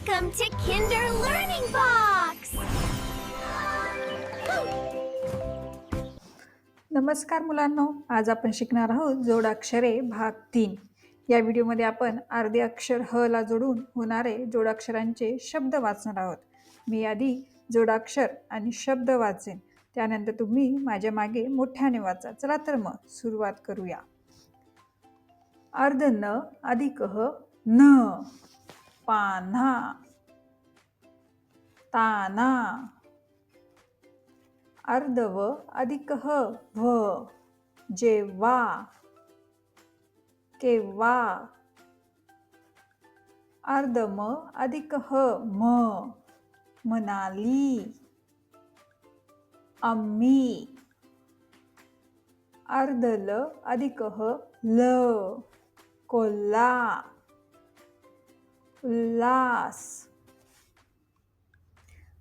Welcome to Kinder Learning Box! नमस्कार मुलांनो, आज आपण शिकणार आहोत जोडाक्षरे भाग 3. या व्हिडिओमध्ये आपण अर्धे अक्षर ह ला जोडून होणारे जोडाक्षरांचे शब्द वाचणार आहोत. मी आधी जोडाक्षर आणि शब्द वाचेन, त्यानंतर तुम्ही माझ्या मागे मोठ्याने वाचा. चला तर मग सुरुवात करूया. अर्ध न अधिक ह न, पान्हा, ताना. अर्ध व अधिक ह व, जेव्हा, केव्हा. अर्ध म अधिक ह म, मनाली, आम्ही. अर्ध ल अधिक ह ल, कोल्हा, उल्हास.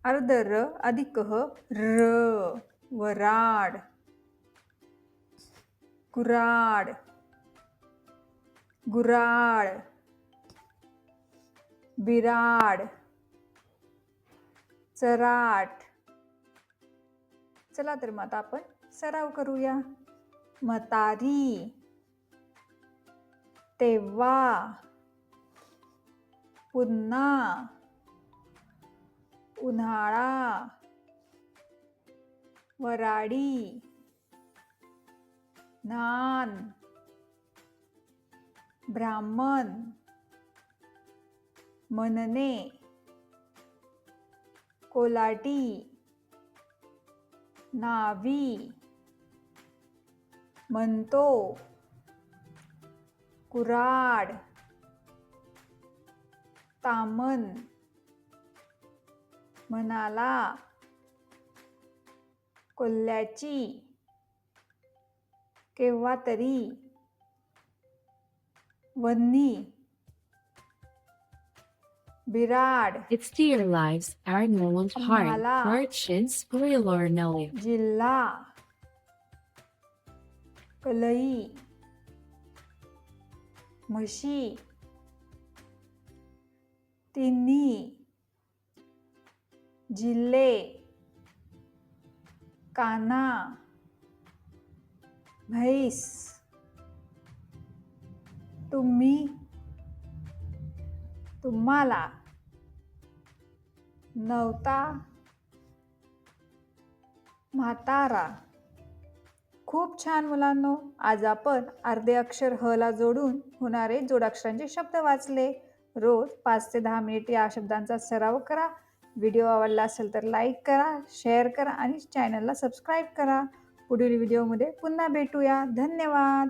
अर्ध र अधिक ह र, वराड, कुराड, गुराळ, बिराड, चराट. चला तर मग आता आपण सराव करूया. म्हातारी, तेव्हा, पुन्हा, उन्हाळा, वराडी, न्हाण, ब्राह्मण, मनने, कोलाटी, नावी, म्हणतो, कुऱ्हाड, तामण, म्हणाला, कोल्ह्याची, केव्हा तरी, वन्नी, बिराड, It's to your lives, our Nolan's heart, आम्हाला, merchants, spoiler Nolan. जिल्हा, कलई, म्हशी, तिन्ही, जिल्हे, कान्हा, म्हैस. तुम्ही, तुम्हाला, नवता, म्हातारा. खूप छान मुलांनो, आज आपण अर्धे अक्षर ह ला जोडून होणारे जोडाक्षरांचे शब्द वाचले. रोज 5 ते 10 मिनिट या शब्दांचा सराव करा. व्हिडिओ आवडला असेल तर लाईक करा, शेअर करा आणि चॅनलला सबस्क्राईब करा. पुढील व्हिडिओमध्ये पुन्हा भेटूया. धन्यवाद.